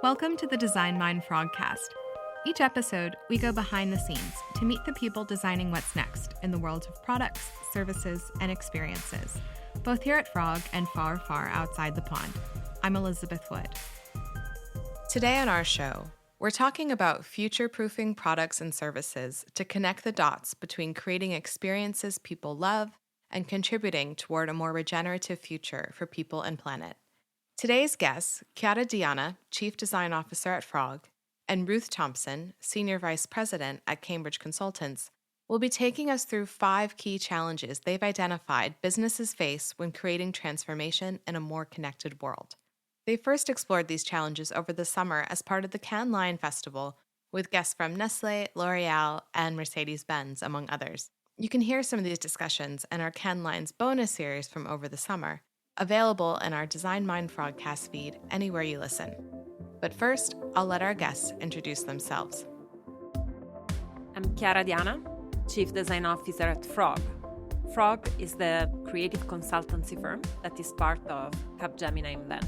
Welcome to the Design Mind Frogcast. Each episode, we go behind the scenes to meet the people designing what's next in the world of products, services, and experiences, both here at Frog and far, far outside the pond. I'm Elizabeth Wood. Today on our show, we're talking about future-proofing products and services to connect the dots between creating experiences people love and contributing toward a more regenerative future for people and planet. Today's guests, Chiara Diana, Chief Design Officer at Frog, and Ruth Thomson, Senior Vice President at Cambridge Consultants, will be taking us through 5 key challenges they've identified businesses face when creating transformation in a more connected world. They first explored these challenges over the summer as part of the Cannes Lion Festival with guests from Nestlé, L'Oreal, and Mercedes-Benz, among others. You can hear some of these discussions in our Cannes Lions bonus series from over the summer, available in our Design Mind Frogcast feed anywhere you listen. But first, I'll let our guests introduce themselves. I'm Chiara Diana, Chief Design Officer at Frog. Frog is the creative consultancy firm that is part of Capgemini Invent.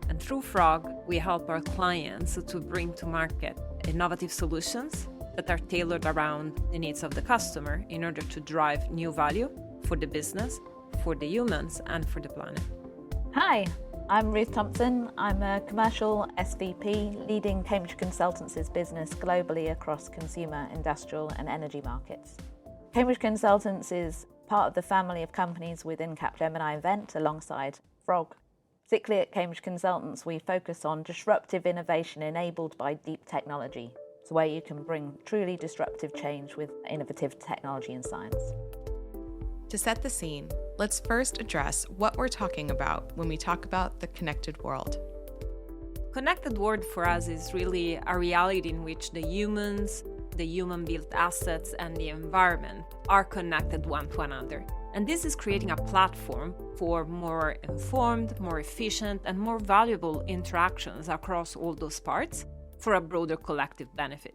And through Frog, we help our clients to bring to market innovative solutions that are tailored around the needs of the customer in order to drive new value for the business, for the humans, and for the planet. Hi, I'm Ruth Thomson. I'm a commercial SVP leading Cambridge Consultants' business globally across consumer, industrial, and energy markets. Cambridge Consultants is part of the family of companies within Capgemini Invent alongside Frog. Particularly at Cambridge Consultants, we focus on disruptive innovation enabled by deep technology. It's where you can bring truly disruptive change with innovative technology and science. To set the scene, let's first address what we're talking about when we talk about the connected world. Connected world for us is really a reality in which the humans, the human-built assets, and the environment are connected one to another. And this is creating a platform for more informed, more efficient, and more valuable interactions across all those parts for a broader collective benefit.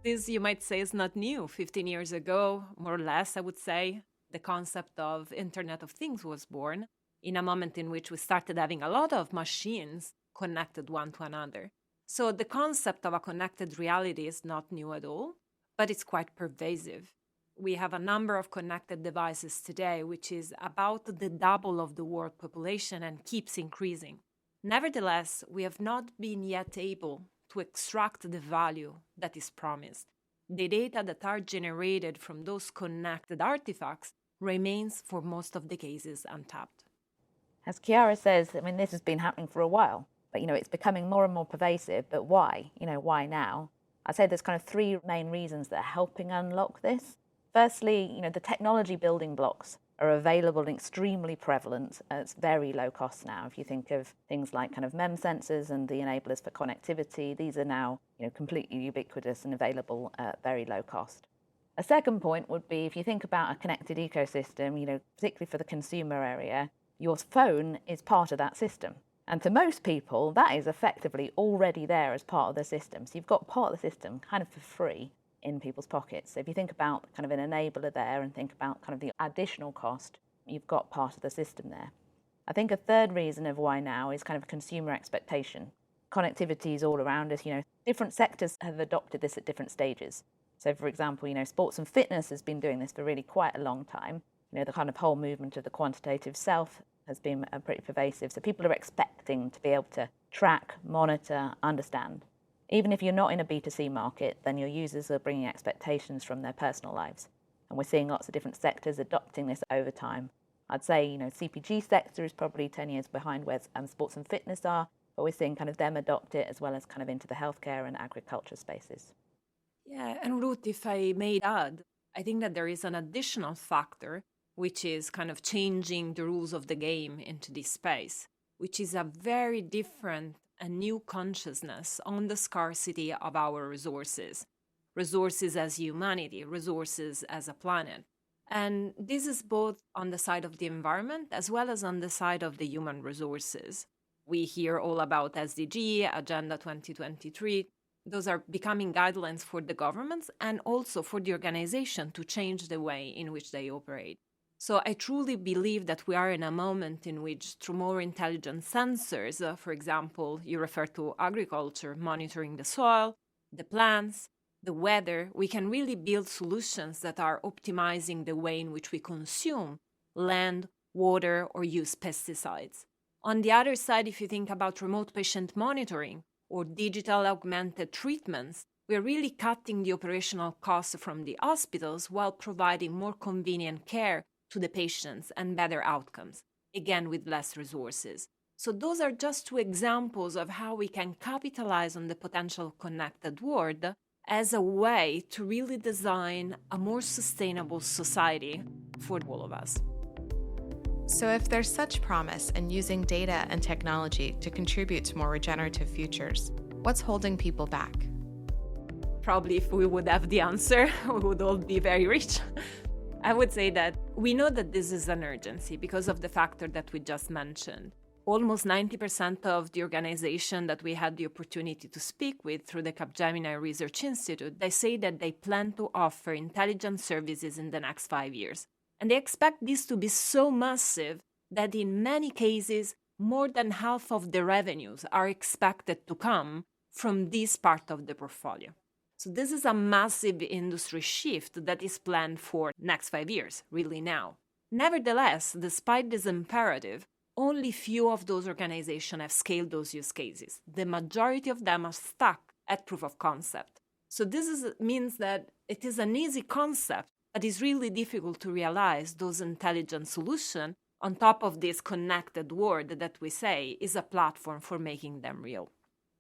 This, you might say, is not new. 15 years ago, more or less, I would say, the concept of Internet of Things was born in a moment in which we started having a lot of machines connected one to another. So the concept of a connected reality is not new at all, but it's quite pervasive. We have a number of connected devices today, which is about the double of the world population and keeps increasing. Nevertheless, we have not been yet able to extract the value that is promised. The data that are generated from those connected artifacts remains for most of the cases untapped. As Chiara says, this has been happening for a while, but it's becoming more and more pervasive. But why? Why now? I'd say there's kind of 3 main reasons that are helping unlock this. Firstly, the technology building blocks are available and extremely prevalent at very low cost now. If you think of things like kind of MEM sensors and the enablers for connectivity, these are now completely ubiquitous and available at very low cost. A second point would be if you think about a connected ecosystem, particularly for the consumer area, your phone is part of that system. And to most people, that is effectively already there as part of the system. So you've got part of the system kind of for free in people's pockets. So if you think about kind of an enabler there and think about kind of the additional cost, you've got part of the system there. I think a third reason of why now is kind of consumer expectation. Connectivity is all around us. Different sectors have adopted this at different stages. So for example, sports and fitness has been doing this for really quite a long time. The kind of whole movement of the quantitative self has been pretty pervasive. So people are expecting to be able to track, monitor, understand. Even if you're not in a B2C market, then your users are bringing expectations from their personal lives. And we're seeing lots of different sectors adopting this over time. I'd say, CPG sector is probably 10 years behind where sports and fitness are, but we're seeing kind of them adopt it as well as kind of into the healthcare and agriculture spaces. Yeah, and Ruth, if I may add, I think that there is an additional factor, which is kind of changing the rules of the game into this space, which is a very different and new consciousness on the scarcity of our resources as humanity, resources as a planet. And this is both on the side of the environment as well as on the side of the human resources. We hear all about SDG, Agenda 2023. Those are becoming guidelines for the governments and also for the organization to change the way in which they operate. So I truly believe that we are in a moment in which, through more intelligent sensors, for example, you refer to agriculture, monitoring the soil, the plants, the weather, we can really build solutions that are optimizing the way in which we consume land, water, or use pesticides. On the other side, if you think about remote patient monitoring or digital augmented treatments, we're really cutting the operational costs from the hospitals while providing more convenient care to the patients and better outcomes, again with less resources. So those are just two examples of how we can capitalize on the potential connected world as a way to really design a more sustainable society for all of us. So if there's such promise in using data and technology to contribute to more regenerative futures, what's holding people back? Probably if we would have the answer, we would all be very rich. I would say that we know that this is an urgency because of the factor that we just mentioned. Almost 90% of the organization that we had the opportunity to speak with through the Capgemini Research Institute, they say that they plan to offer intelligent services in the next 5 years. And they expect this to be so massive that in many cases, more than half of the revenues are expected to come from this part of the portfolio. So this is a massive industry shift that is planned for next 5 years, really now. Nevertheless, despite this imperative, only few of those organizations have scaled those use cases. The majority of them are stuck at proof of concept. So this means that it is an easy concept, but it's really difficult to realize those intelligent solutions on top of this connected world that we say is a platform for making them real.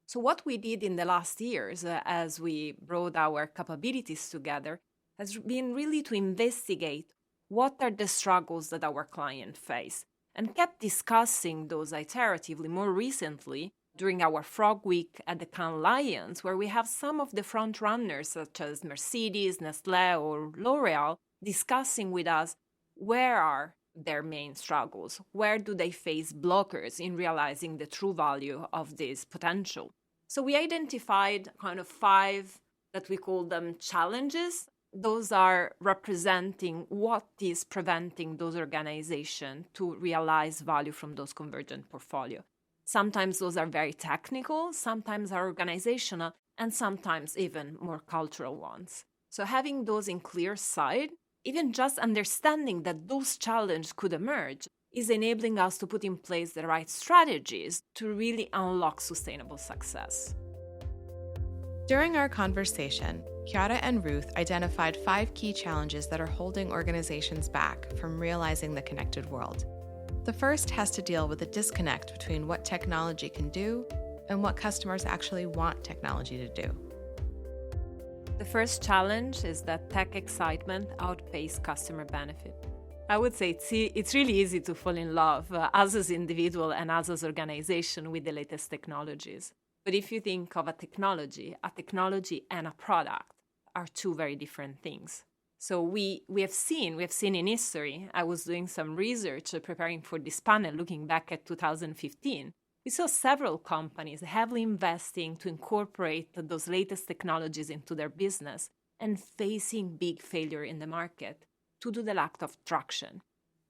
So what we did in the last years as we brought our capabilities together has been really to investigate what are the struggles that our clients face and kept discussing those iteratively more recently during our Frog Week at the Cannes Lions, where we have some of the front runners such as Mercedes, Nestlé or L'Oreal discussing with us where are their main struggles, where do they face blockers in realizing the true value of this potential. So we identified kind of 5 that we call them challenges. Those are representing what is preventing those organizations to realize value from those convergent portfolio. Sometimes those are very technical, sometimes are organizational, and sometimes even more cultural ones. So having those in clear sight, even just understanding that those challenges could emerge, is enabling us to put in place the right strategies to really unlock sustainable success. During our conversation, Chiara and Ruth identified 5 key challenges that are holding organizations back from realizing the connected world. The first has to deal with the disconnect between what technology can do and what customers actually want technology to do. The first challenge is that tech excitement outpaces customer benefit. I would say it's really easy to fall in love, us as individual and us as organization, with the latest technologies. But if you think of a technology and a product are 2 very different things. So we have seen in history, I was doing some research preparing for this panel, looking back at 2015. We saw several companies heavily investing to incorporate those latest technologies into their business and facing big failure in the market due to the lack of traction.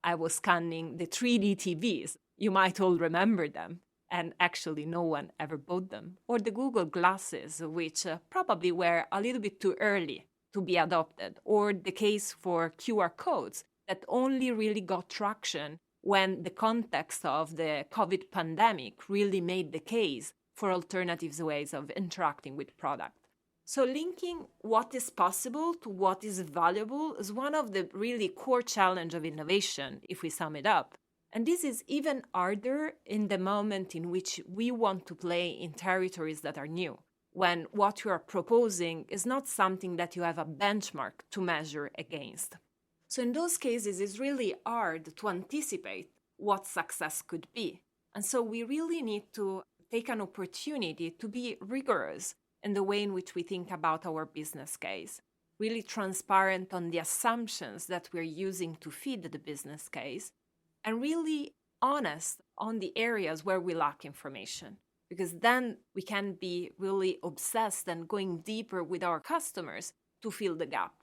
I was scanning the 3D TVs. You might all remember them. And actually no one ever bought them. Or the Google glasses, which probably were a little bit too early to be adopted. Or the case for QR codes that only really got traction when the context of the COVID pandemic really made the case for alternative ways of interacting with product. So linking what is possible to what is valuable is one of the really core challenges of innovation, if we sum it up. And this is even harder in the moment in which we want to play in territories that are new, when what you are proposing is not something that you have a benchmark to measure against. So in those cases, it's really hard to anticipate what success could be. And so we really need to take an opportunity to be rigorous in the way in which we think about our business case, really transparent on the assumptions that we're using to feed the business case, and really honest on the areas where we lack information, because then we can be really obsessed and going deeper with our customers to fill the gap.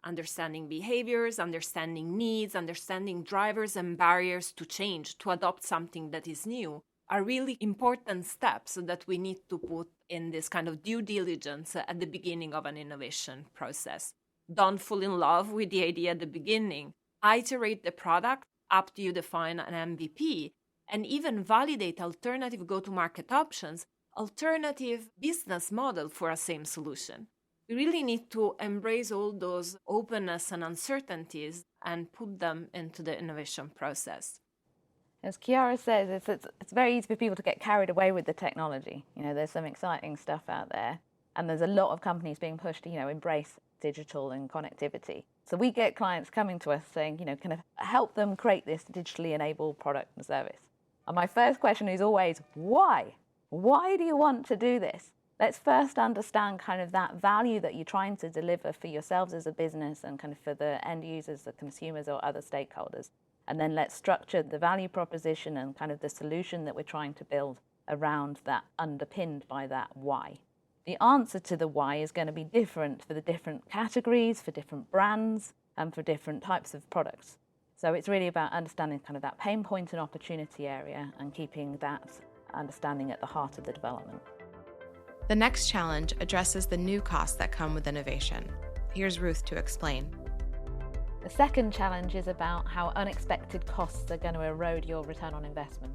understanding behaviors, understanding needs, understanding drivers and barriers to change, to adopt something that is new, are really important steps that we need to put in this kind of due diligence at the beginning of an innovation process. Don't fall in love with the idea at the beginning. Iterate the product up to you define an MVP, and even validate alternative go-to-market options, alternative business model for a same solution. We really need to embrace all those openness and uncertainties and put them into the innovation process. As Chiara says, it's very easy for people to get carried away with the technology. There's some exciting stuff out there, and there's a lot of companies being pushed to, embrace digital and connectivity. So we get clients coming to us saying, kind of help them create this digitally enabled product and service. And my first question is always, why? Why do you want to do this? Let's first understand kind of that value that you're trying to deliver for yourselves as a business and kind of for the end users, the consumers or other stakeholders. And then let's structure the value proposition and kind of the solution that we're trying to build around that, underpinned by that why. The answer to the why is going to be different for the different categories, for different brands, and for different types of products. So it's really about understanding kind of that pain point and opportunity area and keeping that understanding at the heart of the development. The next challenge addresses the new costs that come with innovation. Here's Ruth to explain. The second challenge is about how unexpected costs are going to erode your return on investment.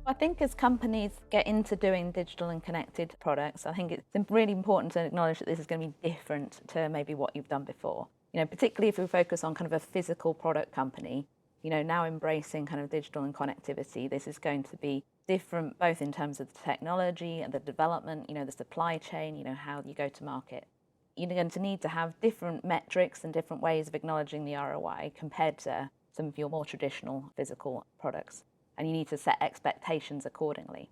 I think as companies get into doing digital and connected products, I think it's really important to acknowledge that this is going to be different to maybe what you've done before. Particularly if we focus on kind of a physical product company, now embracing kind of digital and connectivity, this is going to be different both in terms of the technology and the development, the supply chain, how you go to market. You're going to need to have different metrics and different ways of acknowledging the ROI compared to some of your more traditional physical products. And you need to set expectations accordingly.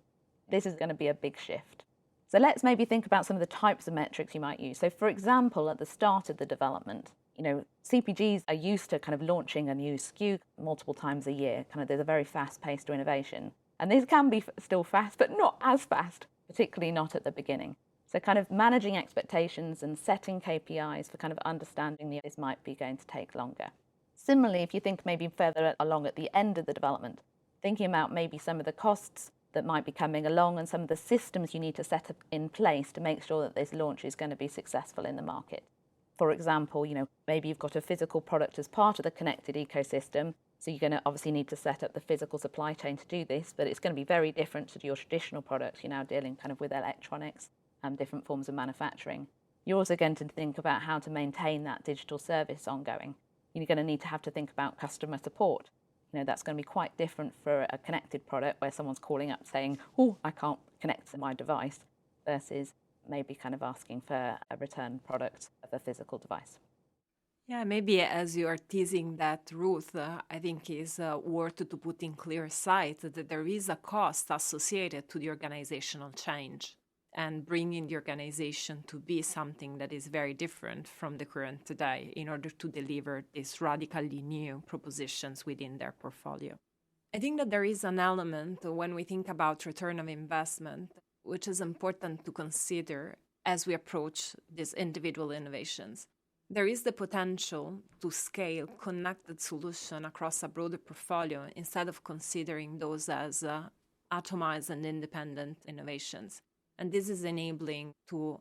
This is going to be a big shift. So let's maybe think about some of the types of metrics you might use. So for example, at the start of the development, CPGs are used to kind of launching a new SKU multiple times a year. There's a very fast pace to innovation. And this can be still fast, but not as fast, particularly not at the beginning. So kind of managing expectations and setting KPIs for kind of understanding this might be going to take longer. Similarly, if you think maybe further along at the end of the development, thinking about maybe some of the costs that might be coming along and some of the systems you need to set up in place to make sure that this launch is going to be successful in the market. For example, maybe you've got a physical product as part of the connected ecosystem, so you're going to obviously need to set up the physical supply chain to do this, but it's going to be very different to your traditional products. You're now dealing kind of with electronics and different forms of manufacturing. You're also going to think about how to maintain that digital service ongoing. You're going to need to have to think about customer support. That's going to be quite different for a connected product where someone's calling up saying, oh, I can't connect to my device, versus maybe kind of asking for a return product of a physical device. Yeah, maybe as you are teasing that, Ruth, I think is worth to put in clear sight that there is a cost associated to the organizational change and bringing the organization to be something that is very different from the current today in order to deliver these radically new propositions within their portfolio. I think that there is an element when we think about return of investment, which is important to consider as we approach these individual innovations. There is the potential to scale connected solution across a broader portfolio instead of considering those as atomized and independent innovations. And this is enabling to,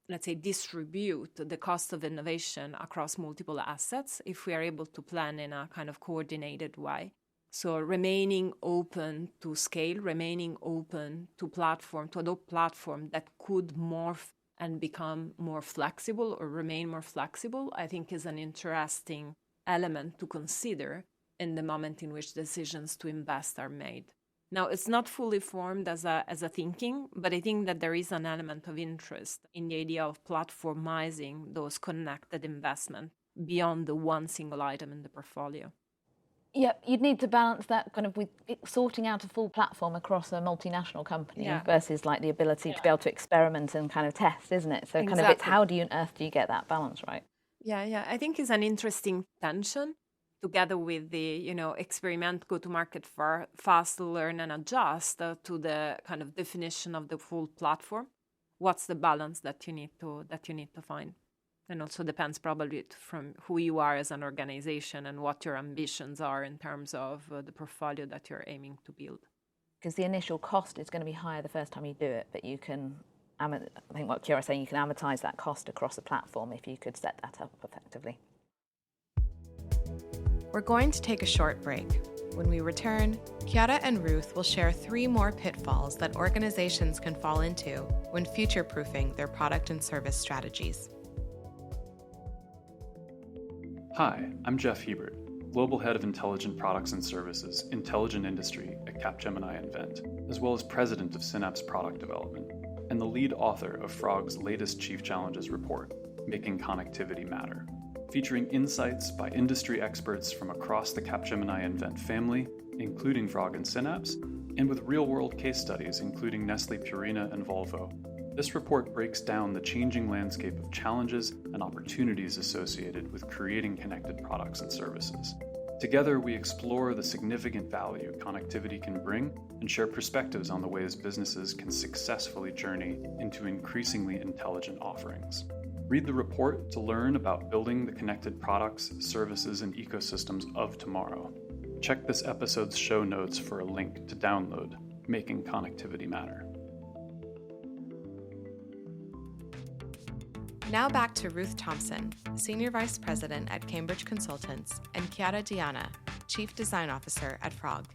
let's say, distribute the cost of innovation across multiple assets if we are able to plan in a kind of coordinated way. So remaining open to scale, remaining open to adopt platform that could morph and become more flexible or remain more flexible, I think is an interesting element to consider in the moment in which decisions to invest are made. Now, it's not fully formed as a thinking, but I think that there is an element of interest in the idea of platformizing those connected investments beyond the one single item in the portfolio. Yep, you'd need to balance that kind of with sorting out a full platform across a multinational company versus like the ability to be able to experiment and kind of test, isn't it? So kind of it's how on earth do you get that balance right? Yeah. I think it's an interesting tension together with the, experiment, go to market for fast, learn and adjust to the kind of definition of the full platform. What's the balance that you need to find? And also depends probably from who you are as an organization and what your ambitions are in terms of the portfolio that you're aiming to build. Because the initial cost is going to be higher the first time you do it, but you can, I think what Chiara's saying, you can amortize that cost across a platform if you could set that up effectively. We're going to take a short break. When we return, Chiara and Ruth will share 3 more pitfalls that organizations can fall into when future-proofing their product and service strategies. Hi, I'm Jeff Hebert, Global Head of Intelligent Products and Services, Intelligent Industry at Capgemini Invent, as well as President of Synapse Product Development, and the lead author of Frog's latest Chief Challenges report, Making Connectivity Matter, featuring insights by industry experts from across the Capgemini Invent family, including Frog and Synapse, and with real-world case studies including Nestle Purina and Volvo. This report breaks down the changing landscape of challenges and opportunities associated with creating connected products and services. Together, we explore the significant value connectivity can bring and share perspectives on the ways businesses can successfully journey into increasingly intelligent offerings. Read the report to learn about building the connected products, services, and ecosystems of tomorrow. Check this episode's show notes for a link to download Making Connectivity Matter. Now back to Ruth Thomson, Senior Vice President at Cambridge Consultants, and Chiara Diana, Chief Design Officer at Frog.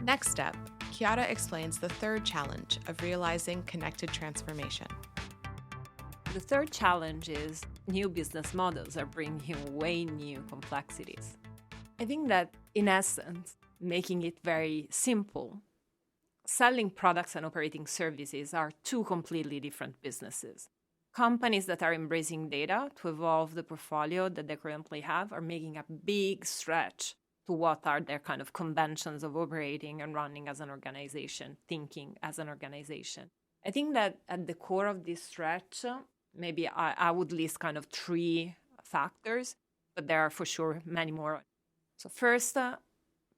Next up, Chiara explains the third challenge of realizing connected transformation. The third challenge is new business models are bringing way new complexities. I think that, in essence, making it very simple, selling products and operating services are 2 completely different businesses. Companies that are embracing data to evolve the portfolio that they currently have are making a big stretch to what are their kind of conventions of operating and running as an organization, thinking as an organization. I think that at the core of this stretch, maybe I would list kind of 3 factors, but there are for sure many more. So first,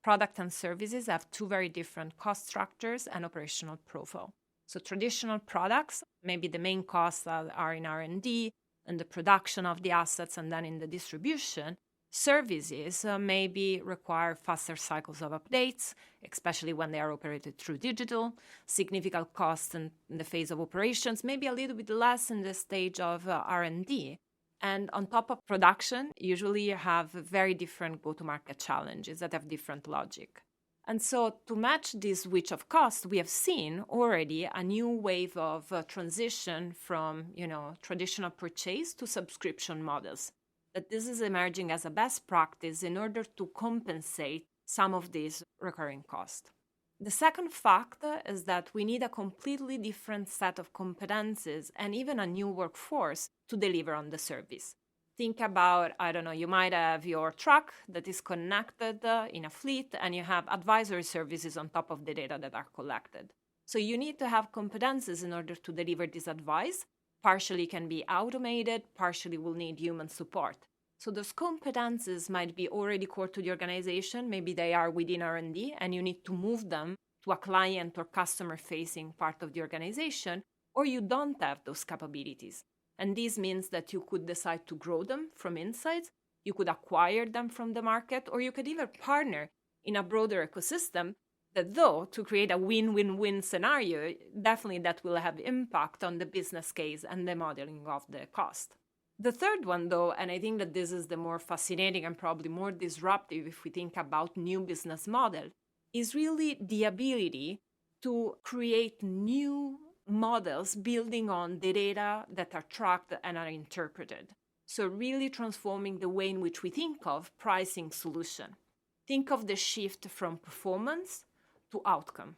product and services have 2 very different cost structures and operational profile. So traditional products, maybe the main costs are in R&D and the production of the assets and then in the distribution. Services maybe require faster cycles of updates, especially when they are operated through digital, significant costs in the phase of operations, maybe a little bit less in the stage of R&D. And on top of production, usually you have very different go-to-market challenges that have different logic. And so to match this switch of cost, we have seen already a new wave of transition from, traditional purchase to subscription models. That this is emerging as a best practice in order to compensate some of these recurring costs. The second fact is that we need a completely different set of competencies and even a new workforce to deliver on the service. Think about, you might have your truck that is connected in a fleet and you have advisory services on top of the data that are collected. So you need to have competences in order to deliver this advice. Partially can be automated, partially will need human support. So those competences might be already core to the organization. Maybe they are within R&D and you need to move them to a client or customer-facing part of the organization, or you don't have those capabilities. And this means that you could decide to grow them from inside, you could acquire them from the market, or you could even partner in a broader ecosystem that, though, to create a win-win-win scenario, definitely that will have impact on the business case and the modeling of the cost. The third one, though, and I think that this is the more fascinating and probably more disruptive if we think about new business model, is really the ability to create new models building on the data that are tracked and are interpreted. So really transforming the way in which we think of pricing solution. Think of the shift from performance to outcome.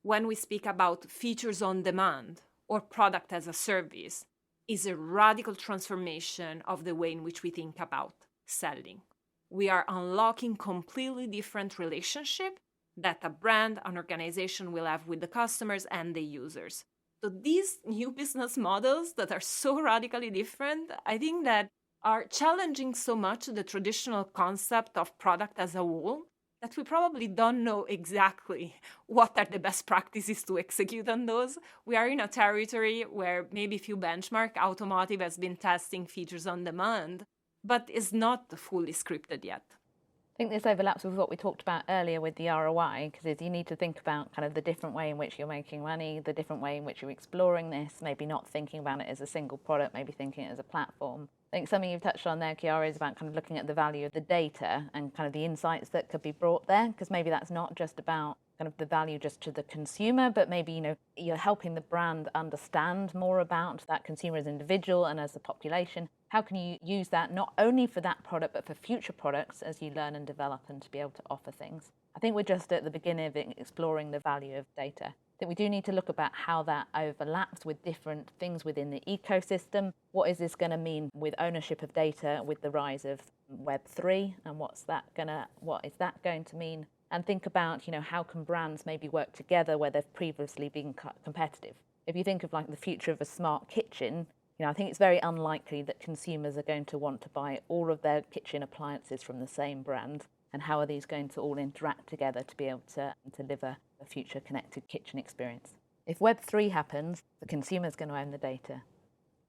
When we speak about features on demand or product as a service, is a radical transformation of the way in which we think about selling. We are unlocking completely different relationship that a brand, an organization will have with the customers and the users. So these new business models that are so radically different, I think that are challenging so much the traditional concept of product as a whole that we probably don't know exactly what are the best practices to execute on those. We are in a territory where maybe if you benchmark, automotive has been testing features on demand, but is not fully scripted yet. I think this overlaps with what we talked about earlier with the ROI, because you need to think about kind of the different way in which you're making money, the different way in which you're exploring this, maybe not thinking about it as a single product, maybe thinking it as a platform. I think something you've touched on there, Chiara, is about kind of looking at the value of the data and kind of the insights that could be brought there, because maybe that's not just about kind of the value just to the consumer, but maybe, you're helping the brand understand more about that consumer as an individual and as a population. How can you use that not only for that product, but for future products as you learn and develop and to be able to offer things? I think we're just at the beginning of exploring the value of data. I think we do need to look about how that overlaps with different things within the ecosystem. What is this going to mean with ownership of data, with the rise of Web3, and what is that going to mean? And think about, how can brands maybe work together where they've previously been competitive. If you think of like the future of a smart kitchen, I think it's very unlikely that consumers are going to want to buy all of their kitchen appliances from the same brand. And how are these going to all interact together to be able to deliver a future connected kitchen experience? If Web3 happens, the consumer is going to own the data.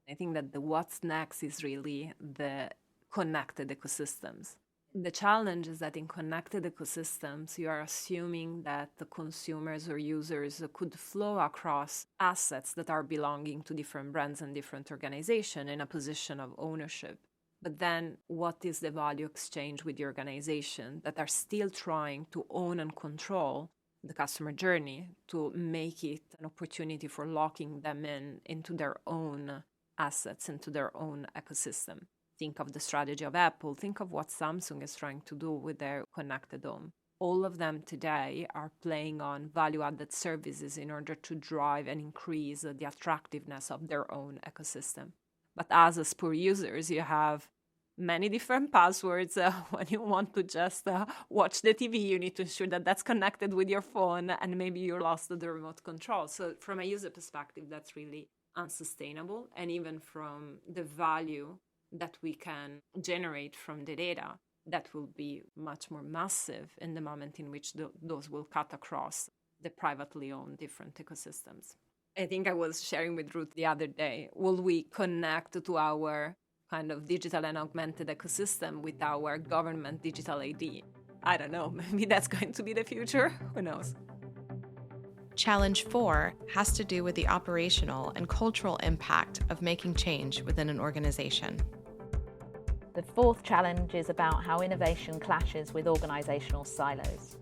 I think that the what's next is really the connected ecosystems. The challenge is that in connected ecosystems, you are assuming that the consumers or users could flow across assets that are belonging to different brands and different organizations in a position of ownership. But then what is the value exchange with the organization that are still trying to own and control the customer journey to make it an opportunity for locking them into their own assets, into their own ecosystem? Think of the strategy of Apple. Think of what Samsung is trying to do with their connected home. All of them today are playing on value-added services in order to drive and increase the attractiveness of their own ecosystem. But as poor users, you have many different passwords. When you want to just watch the TV, you need to ensure that that's connected with your phone, and maybe you lost the remote control. So from a user perspective, that's really unsustainable. And even from the value that we can generate from the data, that will be much more massive in the moment in which those will cut across the privately owned different ecosystems. I think I was sharing with Ruth the other day, will we connect to our kind of digital and augmented ecosystem with our government digital ID? I don't know, maybe that's going to be the future, who knows? Challenge 4 has to do with the operational and cultural impact of making change within an organization. The fourth challenge is about how innovation clashes with organisational silos.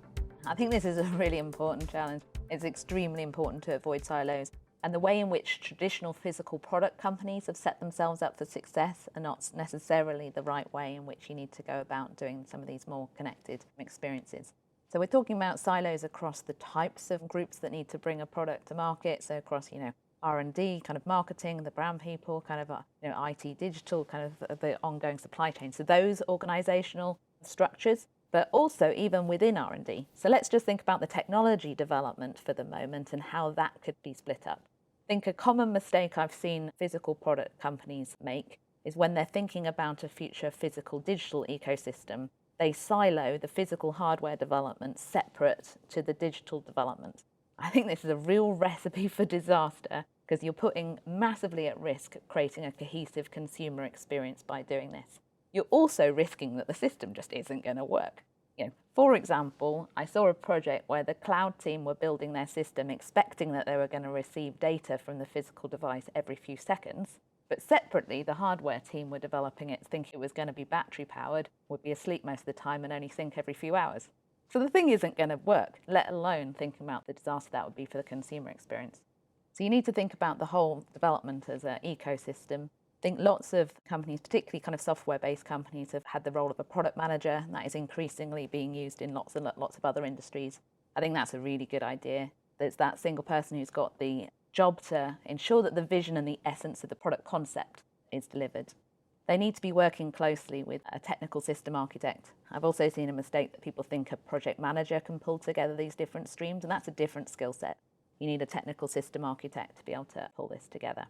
I think this is a really important challenge. It's extremely important to avoid silos. And the way in which traditional physical product companies have set themselves up for success are not necessarily the right way in which you need to go about doing some of these more connected experiences. So we're talking about silos across the types of groups that need to bring a product to market. So across, R&D, kind of marketing, the brand people, kind of, IT, digital, kind of the ongoing supply chain. So those organizational structures, but also even within R&D. So let's just think about the technology development for the moment and how that could be split up. I think a common mistake I've seen physical product companies make is when they're thinking about a future physical digital ecosystem, they silo the physical hardware development separate to the digital development. I think this is a real recipe for disaster because you're putting massively at risk creating a cohesive consumer experience by doing this. You're also risking that the system just isn't going to work. For example, I saw a project where the cloud team were building their system expecting that they were going to receive data from the physical device every few seconds, but separately the hardware team were developing it thinking it was going to be battery powered, would be asleep most of the time and only sync every few hours. So the thing isn't going to work, let alone thinking about the disaster that would be for the consumer experience. So you need to think about the whole development as an ecosystem. I think lots of companies, particularly kind of software-based companies, have had the role of a product manager, and that is increasingly being used in lots and lots of other industries. I think that's a really good idea. There's that single person who's got the job to ensure that the vision and the essence of the product concept is delivered. They need to be working closely with a technical system architect. I've also seen a mistake that people think a project manager can pull together these different streams, and that's a different skill set. You need a technical system architect to be able to pull this together.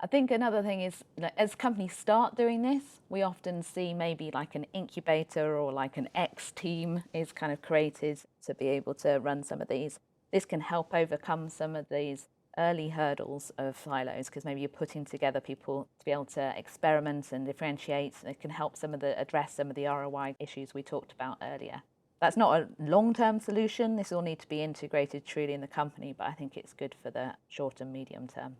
I think another thing is, as companies start doing this, we often see maybe like an incubator or like an X team is kind of created to be able to run some of these. This can help overcome some of these early hurdles of silos, because maybe you're putting together people to be able to experiment and differentiate. It can help address some of the ROI issues we talked about earlier. That's not a long-term solution. This will need to be integrated truly in the company, but I think it's good for the short and medium term.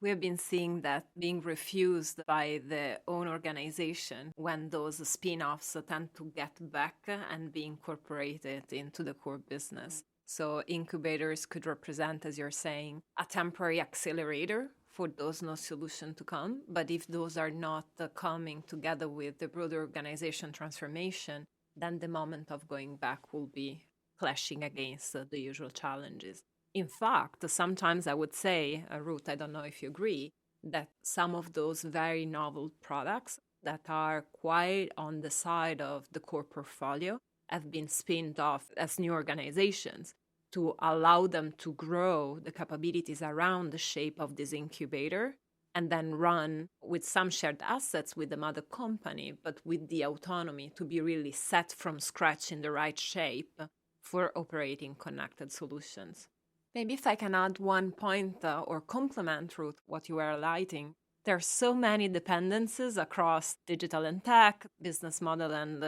We have been seeing that being refused by the own organization when those spin-offs tend to get back and be incorporated into the core business. So incubators could represent, as you're saying, a temporary accelerator for those no solution to come. But if those are not coming together with the broader organization transformation, then the moment of going back will be clashing against the usual challenges. In fact, sometimes I would say, Ruth, I don't know if you agree, that some of those very novel products that are quite on the side of the core portfolio have been spinned off as new organizations to allow them to grow the capabilities around the shape of this incubator and then run with some shared assets with the mother company, but with the autonomy to be really set from scratch in the right shape for operating connected solutions. Maybe if I can add one point or complement, Ruth, what you were highlighting. There are so many dependencies across digital and tech, business model, and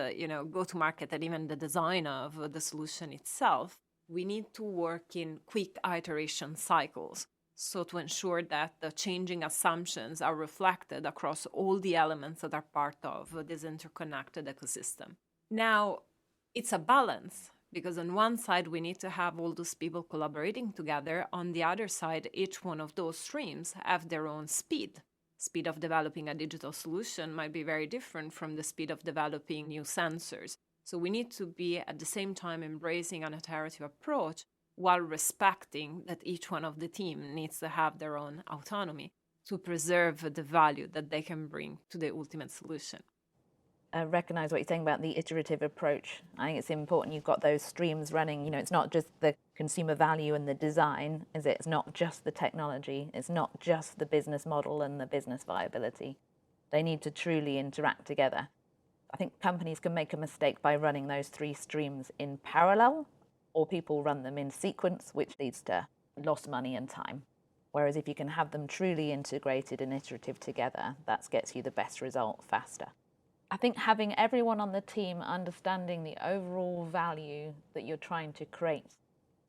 go-to-market, and even the design of the solution itself. We need to work in quick iteration cycles, so to ensure that the changing assumptions are reflected across all the elements that are part of this interconnected ecosystem. Now, it's a balance. Because on one side, we need to have all those people collaborating together. On the other side, each one of those streams have their own speed. Speed of developing a digital solution might be very different from the speed of developing new sensors. So we need to be at the same time embracing an iterative approach while respecting that each one of the team needs to have their own autonomy to preserve the value that they can bring to the ultimate solution. I recognise what you're saying about the iterative approach. I think it's important you've got those streams running. It's not just the consumer value and the design, is it? It's not just the technology. It's not just the business model and the business viability. They need to truly interact together. I think companies can make a mistake by running those three streams in parallel, or people run them in sequence, which leads to lost money and time. Whereas if you can have them truly integrated and iterative together, that gets you the best result faster. I think having everyone on the team understanding the overall value that you're trying to create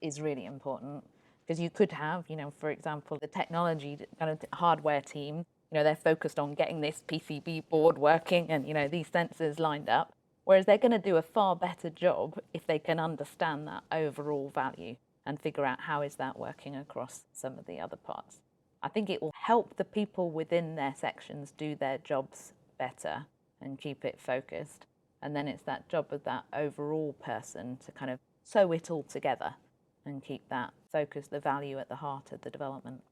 is really important, because you could have, for example, the technology kind of hardware team, they're focused on getting this PCB board working and, these sensors lined up, whereas they're going to do a far better job if they can understand that overall value and figure out how is that working across some of the other parts. I think it will help the people within their sections do their jobs better and keep it focused. And then it's that job of that overall person to kind of sew it all together and keep that focus, the value at the heart of the development.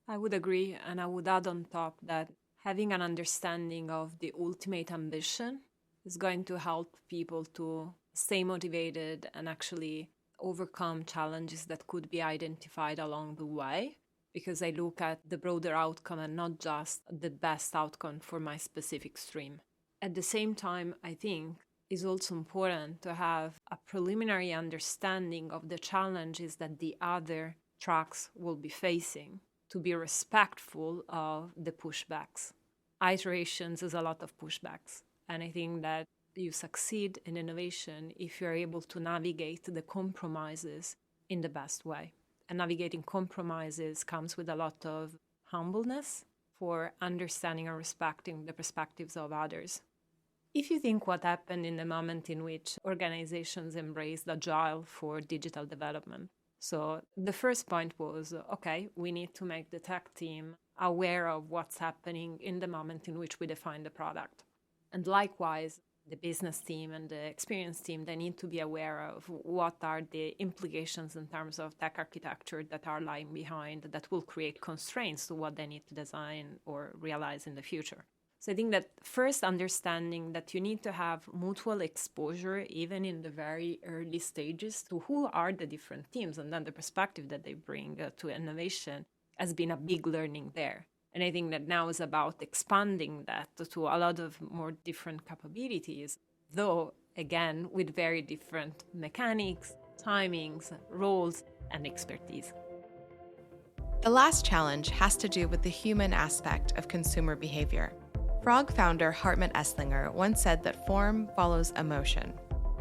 I would agree, and I would add on top that having an understanding of the ultimate ambition is going to help people to stay motivated and actually overcome challenges that could be identified along the way, because I look at the broader outcome and not just the best outcome for my specific stream. At the same time, I think it's also important to have a preliminary understanding of the challenges that the other tracks will be facing, to be respectful of the pushbacks. Iterations is a lot of pushbacks, and I think that you succeed in innovation if you're able to navigate the compromises in the best way. And navigating compromises comes with a lot of humbleness for understanding and respecting the perspectives of others. If you think what happened in the moment in which organizations embraced Agile for digital development. So the first point was, okay, we need to make the tech team aware of what's happening in the moment in which we define the product. And likewise, the business team and the experience team, they need to be aware of what are the implications in terms of tech architecture that are lying behind that will create constraints to what they need to design or realize in the future. So I think that first understanding that you need to have mutual exposure, even in the very early stages, to who are the different teams and then the perspective that they bring to innovation has been a big learning there. And I think that now is about expanding that to a lot of more different capabilities, though, again, with very different mechanics, timings, roles, and expertise. The last challenge has to do with the human aspect of consumer behavior. Frog founder Hartmut Esslinger once said that form follows emotion.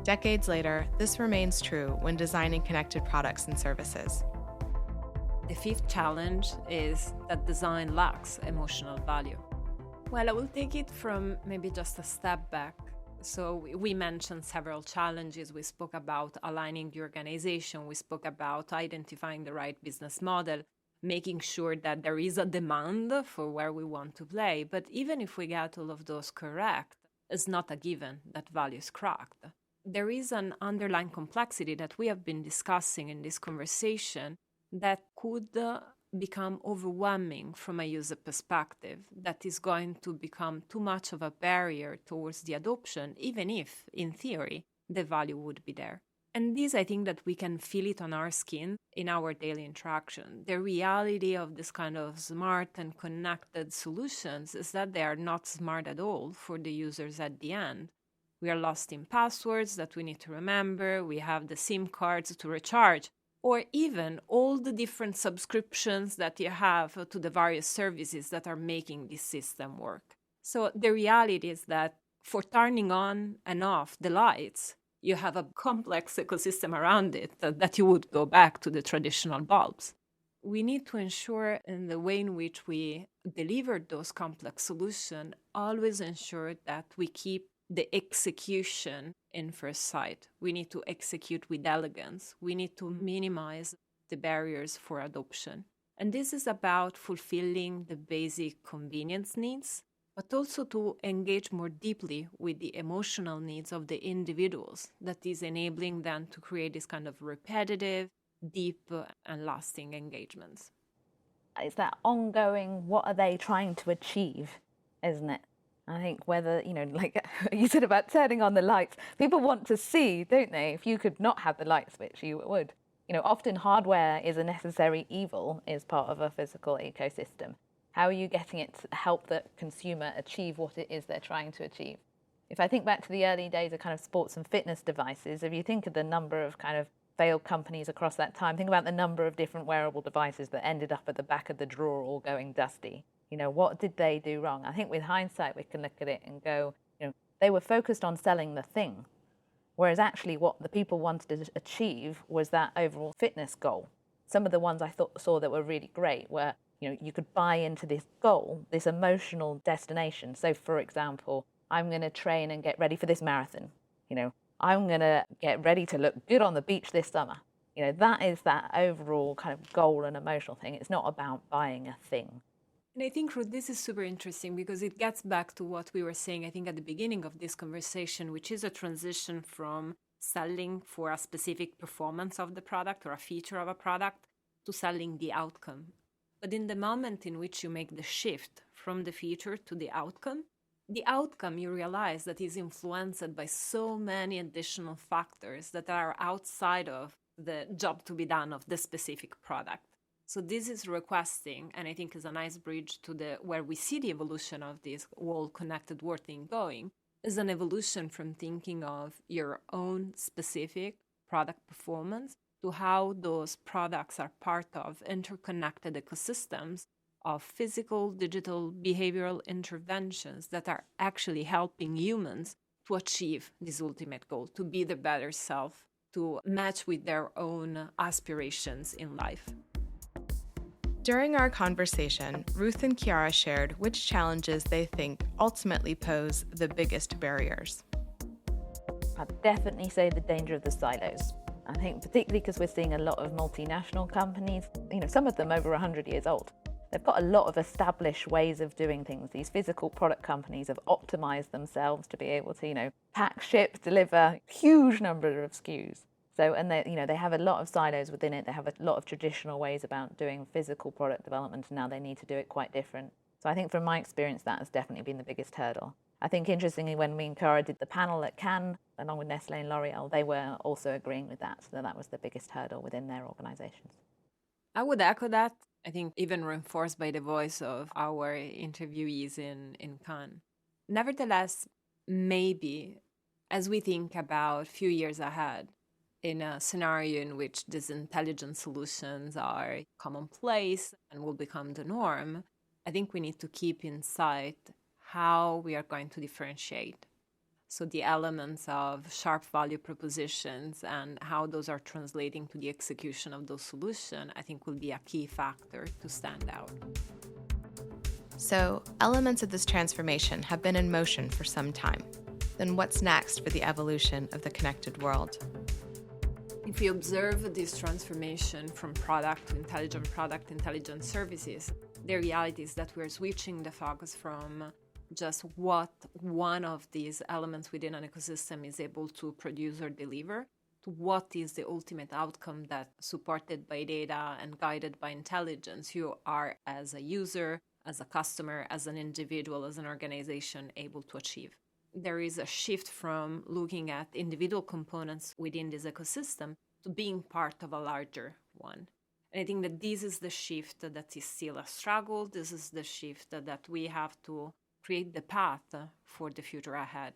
Decades later, this remains true when designing connected products and services. The fifth challenge is that design lacks emotional value. Well, I will take it from maybe just a step back. So we mentioned several challenges. We spoke about aligning the organization. We spoke about identifying the right business model, making sure that there is a demand for where we want to play. But even if we get all of those correct, it's not a given that value is cracked. There is an underlying complexity that we have been discussing in this conversation that could become overwhelming from a user perspective, that is going to become too much of a barrier towards the adoption, even if, in theory, the value would be there. And this, I think that we can feel it on our skin in our daily interaction. The reality of this kind of smart and connected solutions is that they are not smart at all for the users at the end. We are lost in passwords that we need to remember, we have the SIM cards to recharge, or even all the different subscriptions that you have to the various services that are making this system work. So the reality is that for turning on and off the lights, you have a complex ecosystem around it that you would go back to the traditional bulbs. We need to ensure in the way in which we deliver those complex solutions, always ensure that we keep the execution in first sight. We need to execute with elegance. We need to minimize the barriers for adoption. And this is about fulfilling the basic convenience needs, but also to engage more deeply with the emotional needs of the individuals, that is enabling them to create this kind of repetitive, deep, and lasting engagements. It's that ongoing, what are they trying to achieve, isn't it? I think whether, like you said about turning on the lights, people want to see, don't they? If you could not have the light switch, you would. Often hardware is a necessary evil, is part of a physical ecosystem. How are you getting it to help the consumer achieve what it is they're trying to achieve? If I think back to the early days of kind of sports and fitness devices, if you think of the number of kind of failed companies across that time, think about the number of different wearable devices that ended up at the back of the drawer all going dusty. What did they do wrong? I think with hindsight, we can look at it and go, they were focused on selling the thing, whereas actually what the people wanted to achieve was that overall fitness goal. Some of the ones I saw that were really great were, you could buy into this goal, this emotional destination. So, for example, I'm going to train and get ready for this marathon. I'm going to get ready to look good on the beach this summer. That is that overall kind of goal and emotional thing. It's not about buying a thing. And I think, Ruth, this is super interesting because it gets back to what we were saying, I think, at the beginning of this conversation, which is a transition from selling for a specific performance of the product or a feature of a product to selling the outcome. But in the moment in which you make the shift from the feature to the outcome you realize that is influenced by so many additional factors that are outside of the job to be done of the specific product. So this is requesting, and I think is a nice bridge to where we see the evolution of this whole connected world thing going, is an evolution from thinking of your own specific product performance to how those products are part of interconnected ecosystems of physical, digital, behavioral interventions that are actually helping humans to achieve this ultimate goal, to be the better self, to match with their own aspirations in life. During our conversation, Ruth and Chiara shared which challenges they think ultimately pose the biggest barriers. I'd definitely say the danger of the silos. I think particularly because we're seeing a lot of multinational companies, some of them over 100 years old. They've got a lot of established ways of doing things. These physical product companies have optimized themselves to be able to, pack, ship, deliver huge number of SKUs. So, and they have a lot of silos within it. They have a lot of traditional ways about doing physical product development, and now they need to do it quite different. So I think from my experience, that has definitely been the biggest hurdle. I think interestingly, when me and Chiara did the panel at Cannes, along with Nestlé and L'Oreal, they were also agreeing with that. So that was the biggest hurdle within their organizations. I would echo that. I think even reinforced by the voice of our interviewees in Cannes. Nevertheless, maybe as we think about a few years ahead, in a scenario in which these intelligent solutions are commonplace and will become the norm, I think we need to keep in sight how we are going to differentiate. So the elements of sharp value propositions and how those are translating to the execution of those solutions, I think will be a key factor to stand out. So, elements of this transformation have been in motion for some time. Then what's next for the evolution of the connected world? If we observe this transformation from product to intelligent services, the reality is that we're switching the focus from just what one of these elements within an ecosystem is able to produce or deliver to what is the ultimate outcome that, supported by data and guided by intelligence, you are as a user, as a customer, as an individual, as an organization able to achieve. There is a shift from looking at individual components within this ecosystem to being part of a larger one. And I think that this is the shift that is still a struggle. This is the shift that we have to create the path for the future ahead.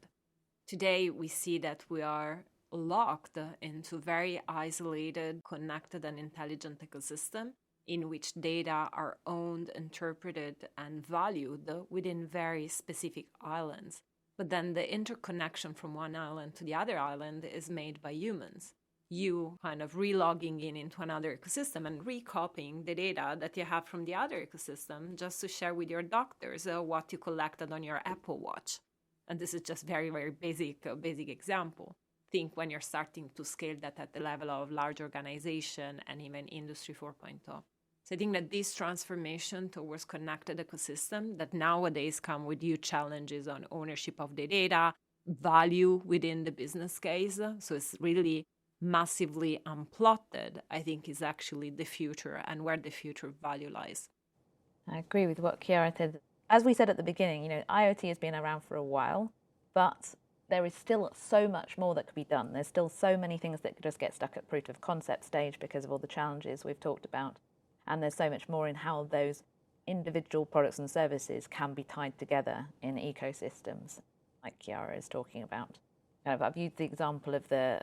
Today, we see that we are locked into very isolated, connected, and intelligent ecosystem in which data are owned, interpreted, and valued within very specific islands. But then the interconnection from one island to the other island is made by humans. You kind of re-logging into another ecosystem and recopying the data that you have from the other ecosystem just to share with your doctors what you collected on your Apple Watch. And this is just very, very basic example. Think when you're starting to scale that at the level of large organization and even Industry 4.0. So I think that this transformation towards connected ecosystem that nowadays come with huge challenges on ownership of the data, value within the business case. So it's really massively unplotted, I think is actually the future and where the future value lies. I agree with what Chiara said. As we said at the beginning, IoT has been around for a while, but there is still so much more that could be done. There's still so many things that could just get stuck at proof of concept stage because of all the challenges we've talked about. And there's so much more in how those individual products and services can be tied together in ecosystems, like Chiara is talking about. I've used the example of the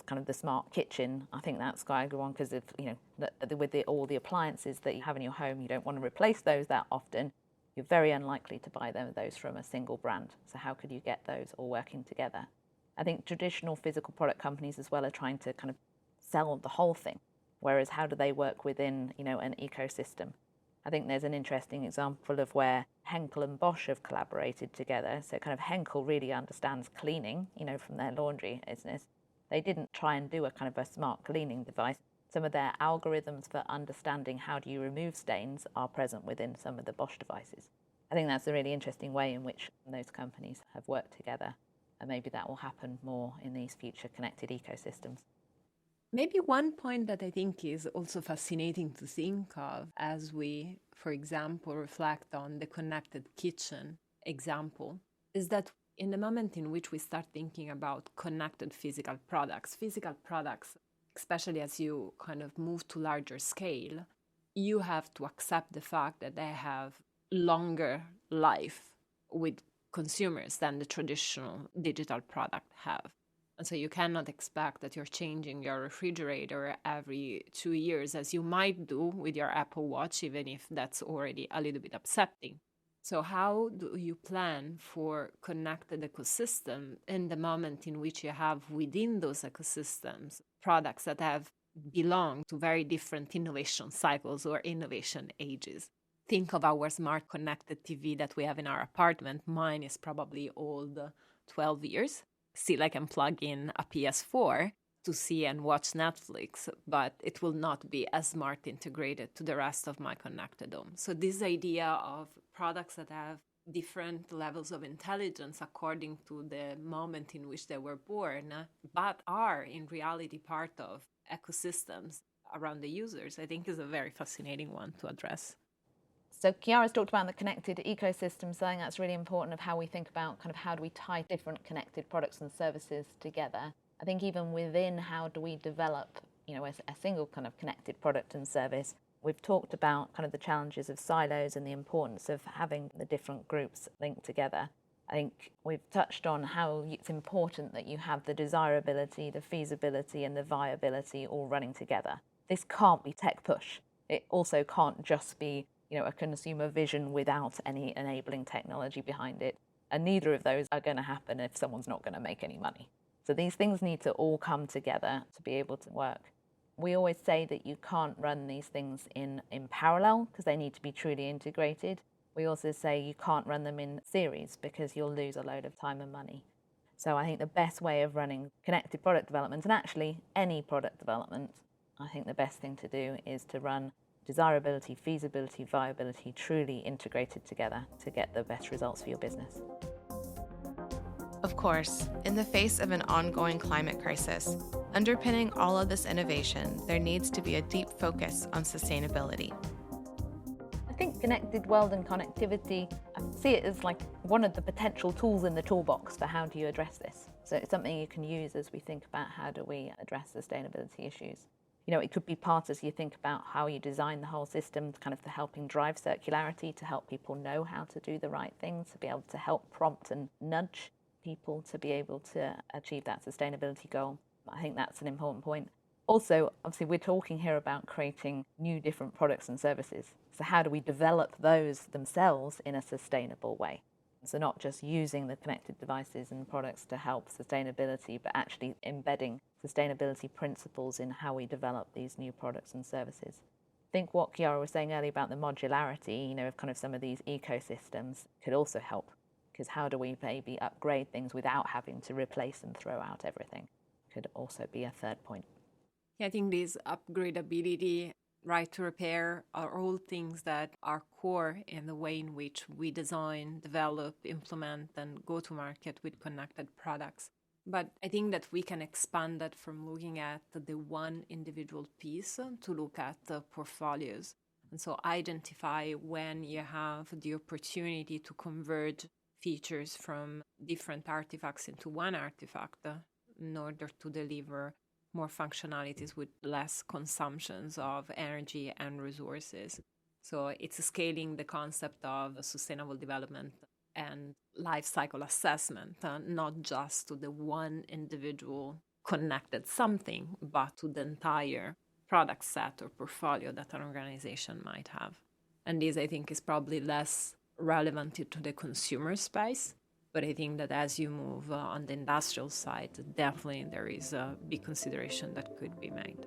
kind of the smart kitchen. I think that's quite a good one because with all the appliances that you have in your home, you don't want to replace those that often. You're very unlikely to buy those from a single brand. So how could you get those all working together? I think traditional physical product companies as well are trying to kind of sell the whole thing. Whereas how do they work within, an ecosystem? I think there's an interesting example of where Henkel and Bosch have collaborated together. So kind of Henkel really understands cleaning, from their laundry business. They didn't try and do a kind of a smart cleaning device. Some of their algorithms for understanding how do you remove stains are present within some of the Bosch devices. I think that's a really interesting way in which those companies have worked together. And maybe that will happen more in these future connected ecosystems. Maybe one point that I think is also fascinating to think of as we, for example, reflect on the connected kitchen example is that in the moment in which we start thinking about connected physical products, especially as you kind of move to larger scale, you have to accept the fact that they have longer life with consumers than the traditional digital product have. And so you cannot expect that you're changing your refrigerator every 2 years, as you might do with your Apple Watch, even if that's already a little bit upsetting. So how do you plan for connected ecosystem in the moment in which you have within those ecosystems products that have belonged to very different innovation cycles or innovation ages? Think of our smart connected TV that we have in our apartment. Mine is probably old 12 years. Still, I can plug in a PS4 to see and watch Netflix, but it will not be as smart integrated to the rest of my connected home. So this idea of products that have different levels of intelligence according to the moment in which they were born, but are in reality part of ecosystems around the users, I think is a very fascinating one to address. So Chiara's talked about the connected ecosystem, so I think that's really important of how we think about kind of how do we tie different connected products and services together. I think even within how do we develop, a single kind of connected product and service, We've talked about kind of the challenges of silos and the importance of having the different groups linked together. I think we've touched on how it's important that you have the desirability, the feasibility, and the viability all running together. This can't be tech push. It also can't just be, a consumer vision without any enabling technology behind it. And neither of those are going to happen if someone's not going to make any money. So these things need to all come together to be able to work. We always say that you can't run these things in parallel because they need to be truly integrated. We also say you can't run them in series because you'll lose a load of time and money. So I think the best way of running connected product development, and actually any product development, I think the best thing to do is to run desirability, feasibility, viability truly integrated together to get the best results for your business. Of course, in the face of an ongoing climate crisis, underpinning all of this innovation, there needs to be a deep focus on sustainability. I think connected world and connectivity, I see it as like one of the potential tools in the toolbox for how do you address this. So it's something you can use as we think about how do we address sustainability issues. It could be part as you think about how you design the whole system, kind of the helping drive circularity to help people know how to do the right things, to be able to help prompt and nudge people to be able to achieve that sustainability goal. I think that's an important point. Also, obviously, we're talking here about creating new different products and services. So how do we develop those themselves in a sustainable way? So not just using the connected devices and products to help sustainability, but actually embedding sustainability principles in how we develop these new products and services. I think what Chiara was saying earlier about the modularity, of kind of some of these ecosystems could also help. Because how do we maybe upgrade things without having to replace and throw out everything? Could also be a third point. Yeah, I think this upgradability, right to repair are all things that are core in the way in which we design, develop, implement, and go to market with connected products. But I think that we can expand that from looking at the one individual piece to look at the portfolios. And so identify when you have the opportunity to converge features from different artifacts into one artifact in order to deliver more functionalities with less consumptions of energy and resources. So it's scaling the concept of sustainable development and life cycle assessment, not just to the one individual connected something, but to the entire product set or portfolio that an organization might have. And this, I think, is probably less relevant to the consumer space. But I think that as you move on the industrial side, definitely there is a big consideration that could be made.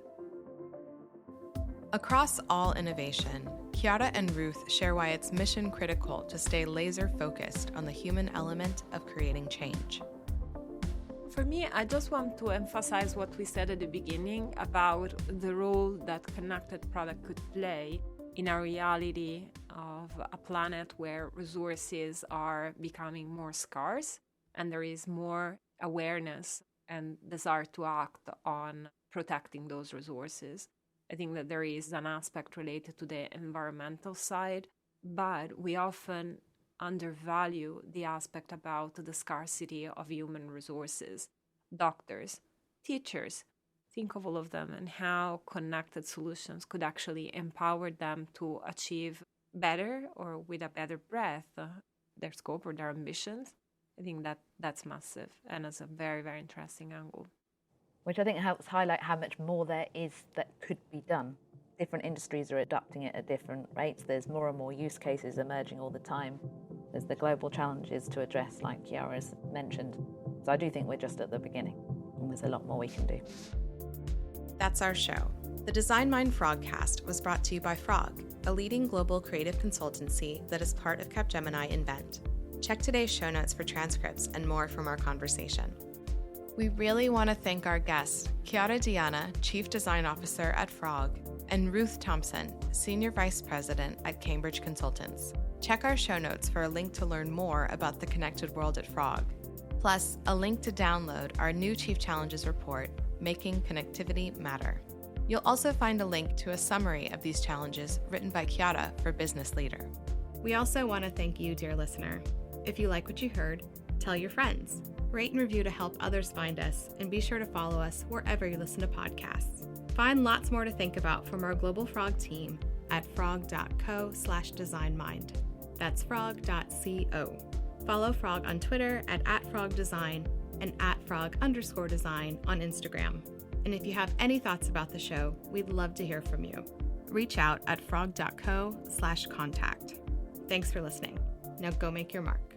Across all innovation, Chiara and Ruth share why it's mission critical to stay laser focused on the human element of creating change. For me, I just want to emphasize what we said at the beginning about the role that connected product could play in a reality of a planet where resources are becoming more scarce and there is more awareness and desire to act on protecting those resources. I think that there is an aspect related to the environmental side, but we often undervalue the aspect about the scarcity of human resources. Doctors, teachers, think of all of them and how connected solutions could actually empower them to achieve better or with a better breath their scope or their ambitions. I think that that's massive and it's a very, very interesting angle. Which I think helps highlight how much more there is that could be done. Different industries are adopting it at different rates. There's more and more use cases emerging all the time. There's the global challenges to address, like Chiara's mentioned. So I do think we're just at the beginning, and there's a lot more we can do. That's our show. The Design Mind Frogcast was brought to you by Frog, a leading global creative consultancy that is part of Capgemini Invent. Check today's show notes for transcripts and more from our conversation. We really want to thank our guests, Chiara Diana, Chief Design Officer at Frog, and Ruth Thomson, Senior Vice President at Cambridge Consultants. Check our show notes for a link to learn more about the connected world at Frog, plus a link to download our new Chief Challenges report, Making Connectivity Matter. You'll also find a link to a summary of these challenges written by Chiara for Business Leader. We also want to thank you, dear listener. If you like what you heard, tell your friends. Rate and review to help others find us, and be sure to follow us wherever you listen to podcasts. Find lots more to think about from our Global Frog team at frog.co/designmind. That's frog.co. Follow Frog on Twitter at @frogdesign and @frog_design on Instagram. And if you have any thoughts about the show, we'd love to hear from you. Reach out at frog.co/contact. Thanks for listening. Now go make your mark.